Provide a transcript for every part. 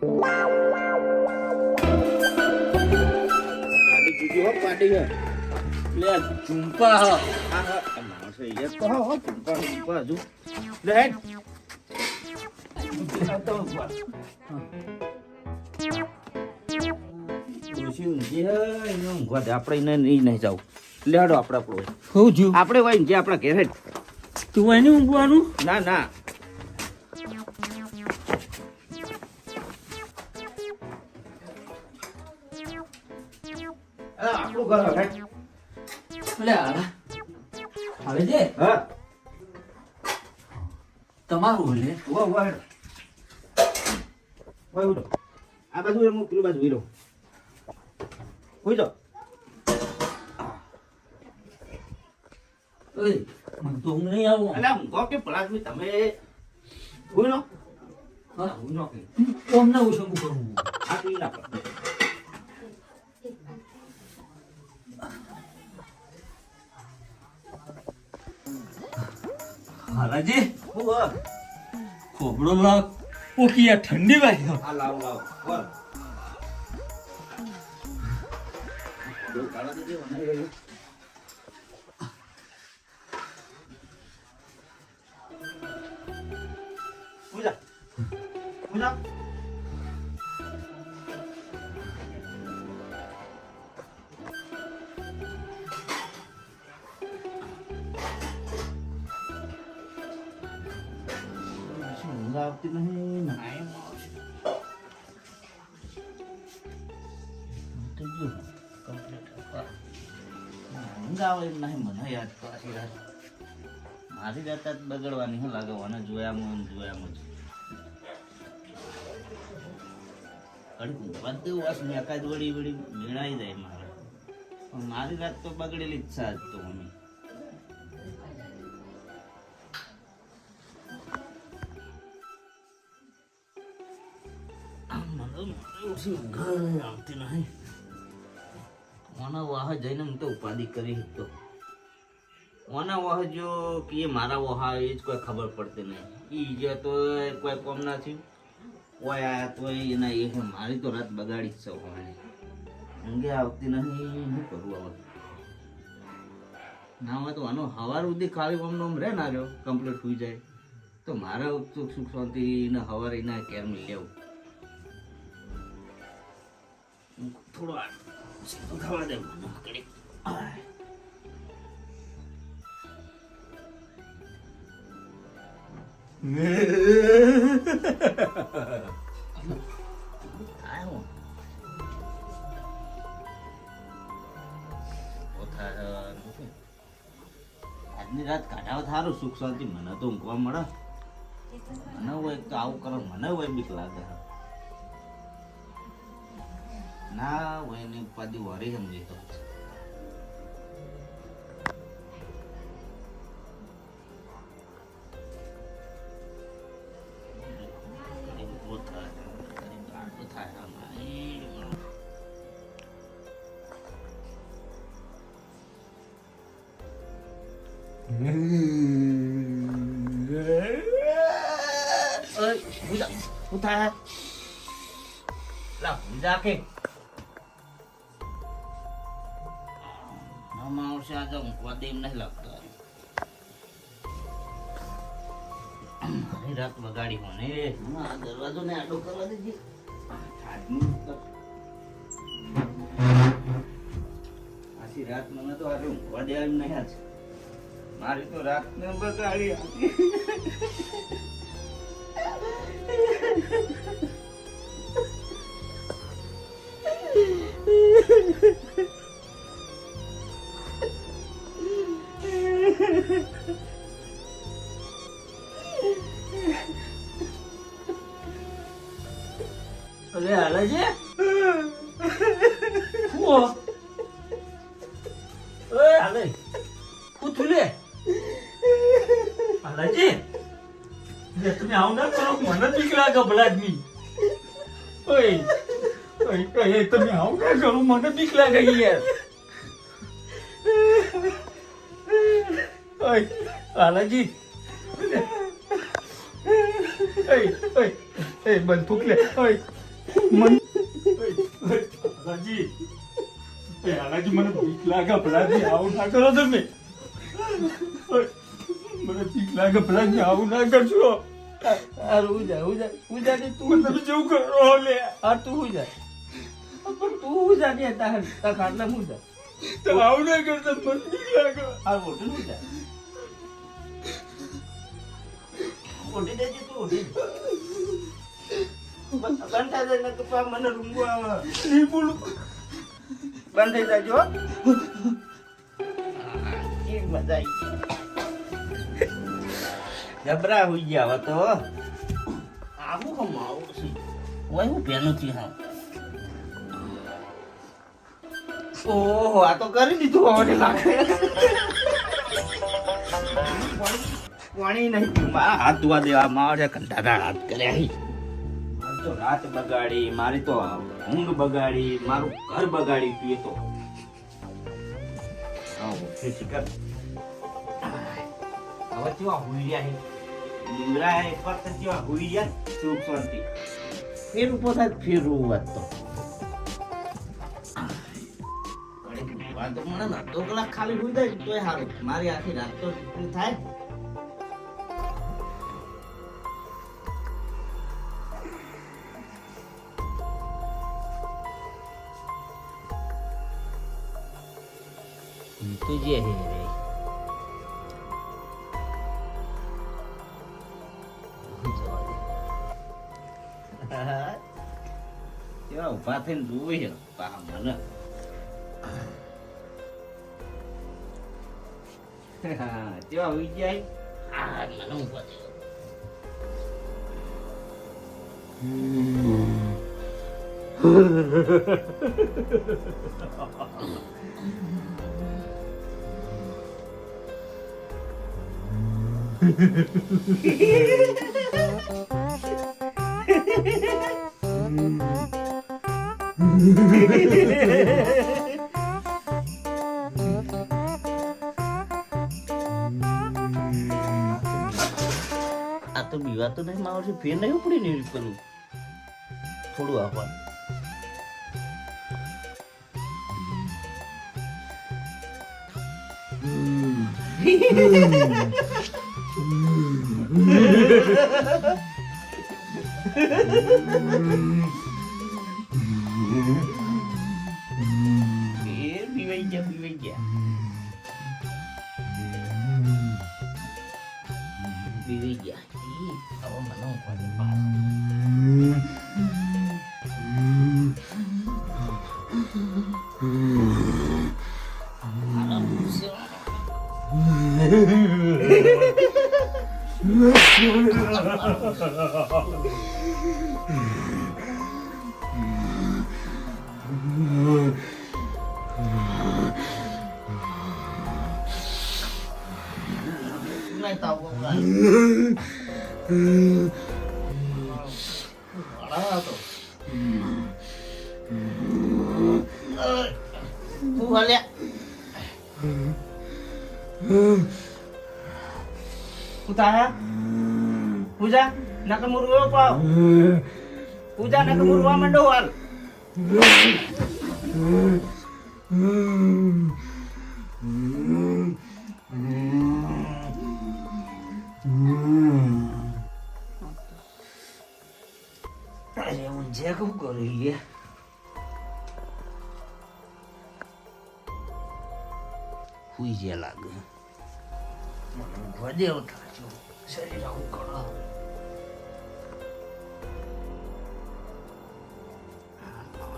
પાડી જુદી હો પાડી હે લે ચુંપા હ આ માણસો એ તો હો ચુંપા ચુંપા હજુ લે હેડ આપણે નહીં જાવ લેડો આપણે હું જ્યું આપણે વાઈ જે આપણા ઘેર હેડ તું એને ઊંઘવાનું ના ના આપણું ઘર હેડ લે હવે જે હા તમારું લે વો વો હેડ વાય ઉડો આ બાજુ હું પેલી બાજુ વીરો ઉડો ઓય મને તો ઊંઘ નહીં આવું અલા હું કહો કે પલાસમી તમે ઉડો હા હું નો કે ઓમ ના ઉછંગું કરું આ પી ના પડે હાલાજી હું હો ખોબડો લાગ ઓકી આ ઠંડી વાગી આ લાવ લાવ બોલ જો કાળા દીદી વનાઈ ગયું પૂજા પૂજા ઊંઘ આવતી નહીં ને ઊંઘ આવે એમ નહીં મને યાદ પાછી રાત મારી રાત જ બગડવાની હું લાગે મને જોયામાં જ ઘડી ઊંઘવા દેવું વાસ મેં એકાદ વળી વળી મેળાઈ જાય મારે પણ મારી રાત તો બગડેલી જ છે આજ તો અમે આવતી નહીં ઓના વાહ જઈને હું તો ઉપાધિ કરી તો ઓના વાહ જો કે એ મારા વાહ એ જ કોઈ ખબર પડતી નહીં ઈ જે તો કોઈ કોમ ના થયું કોઈ આયા તો એના એ મારી તો રાત બગાડી જ છે હોવાની ઊંઘે આવતી નહીં શું કરવું હવે ના હોય તો આનો હવાર સુધી ખાલી આમ આમ રહે ના રહ્યો કમ્પ્લીટ થઈ જાય તો મારા સુખ શાંતિ ને હવાર એના કેર માં લેવું થોડો સીધું થવા દે મને કડી આજની રાત કાઢાવ થારું સુખ શાંતિ મને તો ઊંઘવા મળે મને હોય તો આવું કરો મને હોય બીક લાગે ના હોય ને ઉપાધિ વરી સમજી તો કે માવશે આજે ઊંઘવા દે એમ નહીં લાગતો મારી રાત બગાડી મને આ દરવાજો ને આડો કરવા દેજે આખી રાત મને તો આજે ઊંઘવા દે એમ નહીં આજ મારી તો રાત ને બગાડી અરે હાલાજી ઓ ઓય હાલે ઉઠલે હાલાજી જે તમે આવ ના કરો મને બીક લાગે ભલાદમી ઓય ઓય તમે આવ ના કરો મને બીક લાગે યાર ઓય હાલાજી ઓય ઓય એ બંધ ફૂક લે ઓય હાલાજી હાલાજી મને બીક લાગે ભલાજી આવું ના કરો તમે મને બીક લાગે ભલાજી આવું ના કરશો હું જા ને તું તમે જેવું કરો લે હા તું હું જા પણ તું હું જા ને તા ખાટલા હું જા તો આવું ના કરતા મને બીક લાગે આ હોટલ હું જા ઓઢી દેજે તું ઓઢી બંધ થઈ જાય ને તો મને રૂંગો આવે નહીં બોલું બંધ થઈ જાજો એક મજા આવી જબરા હોઈ ગયા હવે તો આવું કમ આવું છે ઓય હું પેનું થી હા ઓહો આ તો કરી દીધું હવે લાગે પાણી નહીં મારા હાથ ધોવા દેવા મારે કંટાળા હાથ કર્યા મારી તો રાત બગાડી મારી તો ઊંઘ બગાડી મારું ઘર બગાડી પીએ તો હવે કેવા હુઈ રહ્યા છે લીમડા એક વાર તો કેવા હુઈ રહ્યા સુખ શાંતિ ફેર ઉભો થાય ફેર વાત તો વાત તો મને અડધો કલાક ખાલી હુઈ જાય તોય સારું મારી આખી રાત તો થાય तुझे है रे કેવા ઉભા થઈને જોવે છે પા મને કેવા ઉઈ જાય આ મને ઉભા થયો આ તો બીવા તો નહીં માવશે ફેર નહીં ઉપડી ને પેલું થોડું આપવા બીવાઈ ગયા બીવાઈ ગયા હવે મને ઉપાડી પાસ નહીં તાવ તું હાલ્યા ઉતારા પૂજા નક મુરવો પાવ પૂજા નક મુરવા માંડો હાલ અરે હું જે કહું કરી લે હુઈ જે લાગે વધે ઉઠાજો શરીર આવું કરો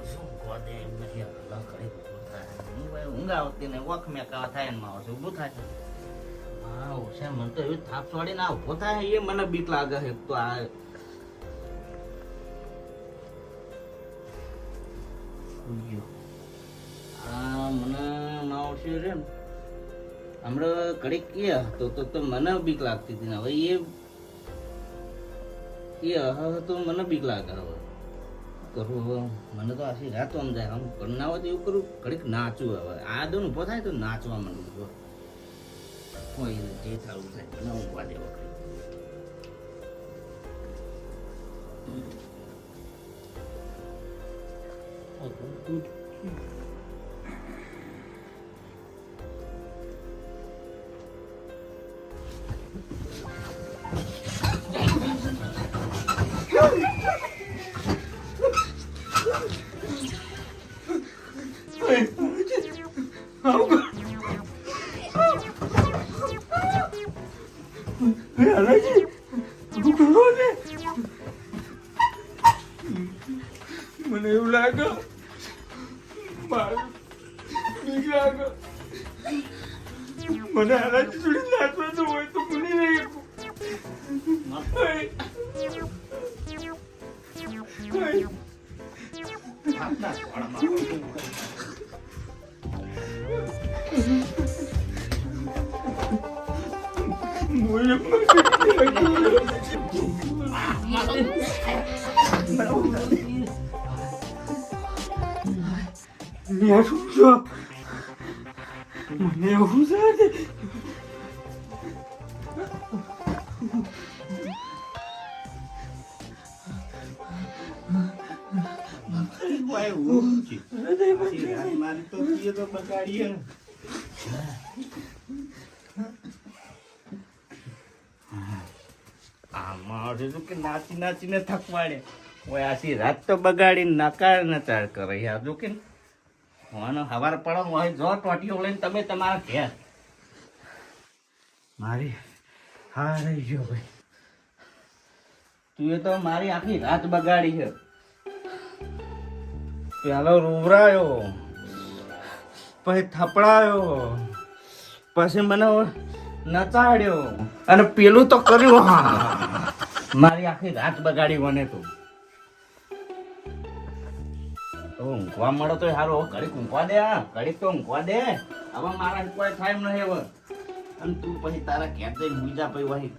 શું વધે નહીં અલ્લાહ કરે ઊંઘ આવતી ને વખ મેકા થાય ને માણસ ઊભું થાય હા છે મને તો એવું થાપ છોડી ના ઊભો થાય એ મને બીક લાગે છે તો આ મને માણસ રે ને હમણાં કડીક ગયા તો મને બીક લાગતી હતી ને હવે એ તો મને બીક લાગે હવે કરું હવે મને તો આખી રાત આમ જાય આમ ના હોય તો એવું કરું કડીક નાચું હવે આ દોન ઉભો થાય તો નાચવા માંડું હોય જે થવું થાય મને ઊંઘવા દેવા મને એવું લાગે મારું બીક લાગે મને હારાજી જોડી નાચવાનું હોય તો ભૂલી નહીં મને એવું છે મારી તો કીએ તો બગાડીએ આમાં શું કે નાચી નાચીને થકવાડે ઓય આછી રાત તો બગાડીને નકાર નચાર કરે યાર જો કે હવાર પડો હોય જો ટોટીઓ લઈને તમે તમારા ઘેર મારી હા રહી ગયો ભાઈ તું એ તો મારી આખી રાત બગાડી છે પેલો રૂવરાયો પછી થપડાયો પછી મને નચાડ્યો અને પેલું તો કર્યું હા મારી આખી રાત બગાડી મને તું ઊંઘવા મળો તો સારું ઘડીક ઊંઘવા દે ઘડીક તો ઊંઘવા દે હવે મારા કોઈ થાય એમ નહીં હવે અને તું પછી તારા ઘેર જઈને હુઈ જા પછી વહી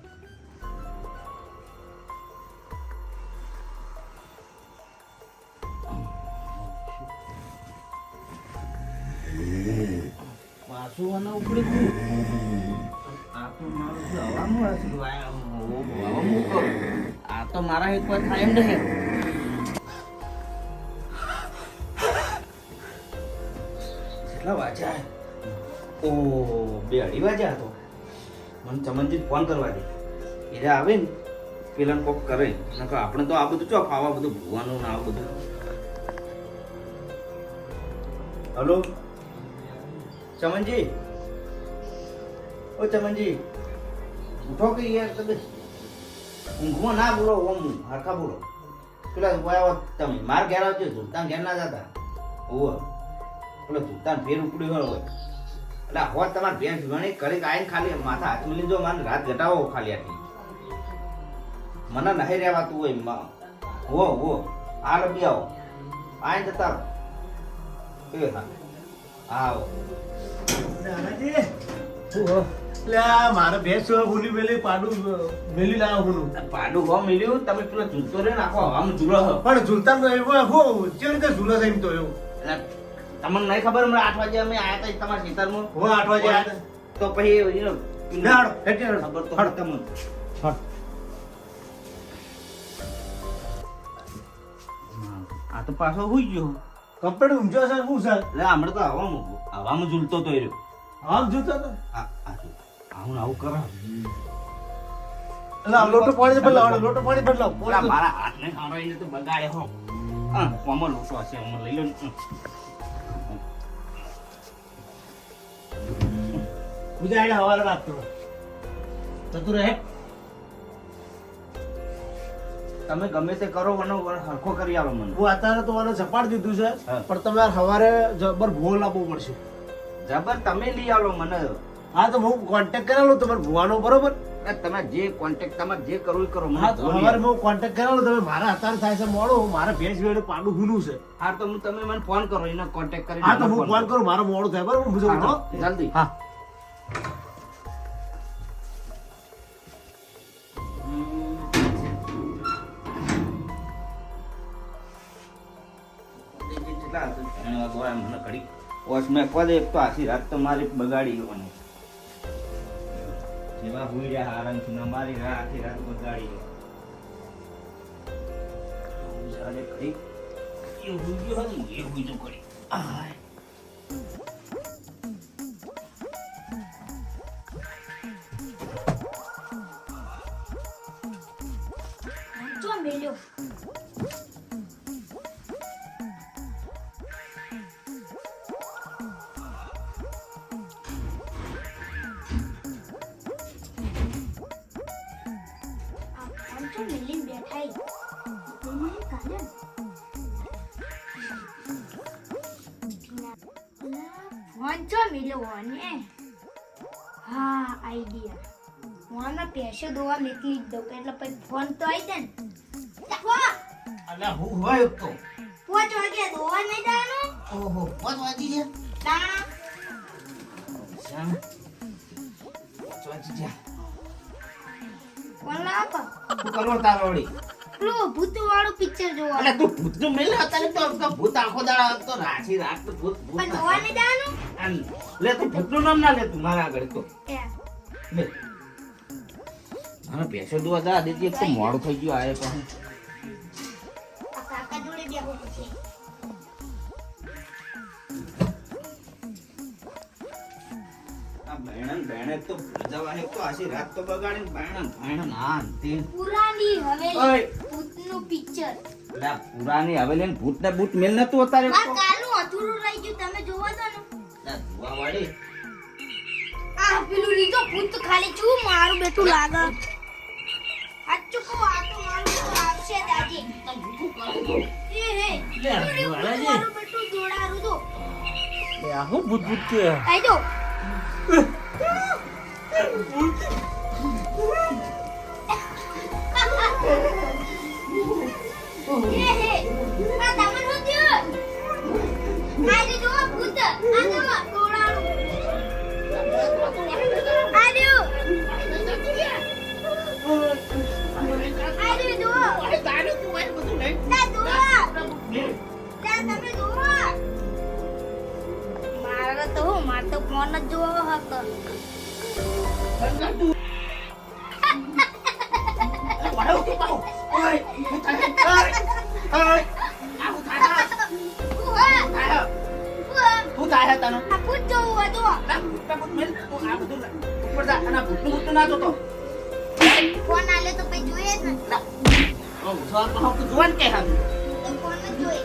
પાછું અને ઉપડી આ તો મારું હવાનું હતું આ તો મારા એક કોઈ થાય એમ નહીં કેટલા વાગ્યા ઓ 2-2:30 વાગ્યા હતો મને ચમનજી ફોન કરવા દે એટલે આવે ને પેલા કોક કરે નકર આપણે તો આ બધું ચો ખાવા બધું ભૂવાનું ને આ બધું હલો ચમનજી ઓ ચમનજી ઉઠો કે યાર તમે ઊંઘમાં ના બોલો ઓમ હરખા બોલો પેલા વાયા તમે માર ઘેર આવજો ઝૂલતા ઘેર ના જતા ઓવ પેલો ઝૂલતા ફેર ઉપડ્યું હોય એટલે હોત તમારે ભેંસ ગણી કરી આવીને ખાલી માથા હાથ મિલી જો મને રાત ઘટાવો ખાલી આટલી મને નહીં રહેવાતું હોય હો હો હાલ બી આવો આવીને જતા એ હા આવો મારે ભેંસ ભૂલી મેલી પાડું મેલી લાવો ભૂલું પાડું હો મિલ્યું તમે પેલો ઝૂલતો રે નાખો હવામાં ઝૂલો હો પણ ઝૂલતા તો એવું હો જે રીતે ઝૂલો છે એમ તો એવું એટલે તમને નહીં ખબર હમણાં 8 વાગે અમે આયા હતા તમારા ખેતરમાં હો 8 વાગે આવ્યા તો પછી ના હેડે ખબર તો તમને આ તો પાછો હુઈ ગયો કમ્પ્લીટ ઊંચો છે શું છે એટલે હમણાં તો હવામાં ઝૂલતો તો એ રહ્યો આમ જોતો તો આવું આવું કરે એટલે લોટો પાણી બદલાવ લોટો પાણી બદલાવ ઓલા મારા હાથને ખાવડાવીને તો બગાડે હો હા કોમો લોટો હશે અમે લઈ લો ને ઉજાડે હવારે વાત કરો જતું રહે તમે ગમે તે કરો મને હરખો કરી આવો મને હું અત્યારે તો મને સપાટ દીધું છે હા. પણ તમારે સવારે જબર ભૂલ આપવું પડશે જબર તમે લઈ આવો મને હા તો હું કોન્ટેક્ટ કરેલો તમારે ભુવાનો બરોબર તમે જે કોન્ટેક્ટ તમારે જે કરવું એ કરો મને હા તો બોલી સવારે આવો. હું કોન્ટેક્ટ કરેલો તમે મારા અત્યારે થાય છે મોડું મારે ભેંસ વેડે પાડું હુનું છે હા તો હું તમે મને ફોન કરો એને કોન્ટેક્ટ કરી હા તો હું ફોન કરું મારો મોડું થાય બરોબર હું જઉં હો. જલ્દી હા મને ઘડી ઓછ મેં કહે એક તો આખી રાત તો મારી બગાડી ગયો મને જેવા હુઈ રહ્યા આરામથી ને મારી આખી રાત બગાડી ગયો ઘડી એ હુઈ ગયો હતો ને, એ હુઈ તો કરી. આય. જો મેલ્યો આ તો મેલીને બેઠા ઈ. એમાં એક કાલે ફોન ચો મેલ્યો ને હા આઈડિયા ફોનમાં પૈસો દોવા નીકળી જ દઉં એટલે પછી ફોન તો આવી જાય ને વાહ અલા હું હોય તો 5 વાગે દોવા નહીં જવાનું ઓહો 5 વાગી ગયા. ના શ્યામ 5 વાગી ગયા. ફોન લાવો શું કરવો તારો વળી? પેલું ભૂત વાળું પિક્ચર જોવા અલા તું ભૂતનું મેલે અત્યારે તો ભૂત આખો દાડા તો રાશી રાત તો ભૂત પણ ભૂત દોવા નહીં જવાનું આમ, લે તું ભૂતનું નામ ના લે તું મારા આગળ તો એ લે મારા ભેંસો દોવા જા દેતી એક તો મોડું થઈ ગયું આયે પણ આ કાકા જોડે બેહો પછી આ બહેણન તો ભૂજાવા એક તો આશી રાત તો બગાડી બહેણન હા તે પુરાની હવેલી ઓય ભૂતનું પિક્ચર લા પુરાની હવેલી ને ભૂત ને ભૂત મેલ નતું અત્યારે આ કાલનું અધૂરું રહી ગયું તમે જોવા દો ને લા જોવા વાળી આ પેલું લીધો ભૂત તો ખાલી ચૂ મારું બેઠું લાગે સાચું કહું આ તો મારું બેટું આવશે દાદી એ હે લે, વાળાજી. મારું બેટું જોડારું તો લે, આ હું ભૂત ભૂત કે આઈ દો એ હે આ તમને શું થયું આ જો ભૂત આ જો જોડારું આડ્યો આડ્યો જો ના જો તમે જોવો મારે તો હું મારે તો ફોન જ જોવો હતો શું થાય તને આ ભૂત જોવું હતું ના જોતો ફોન આલે તો પછી જોઈએ જ ને જોવાનું કે ફોન જ જોઈએ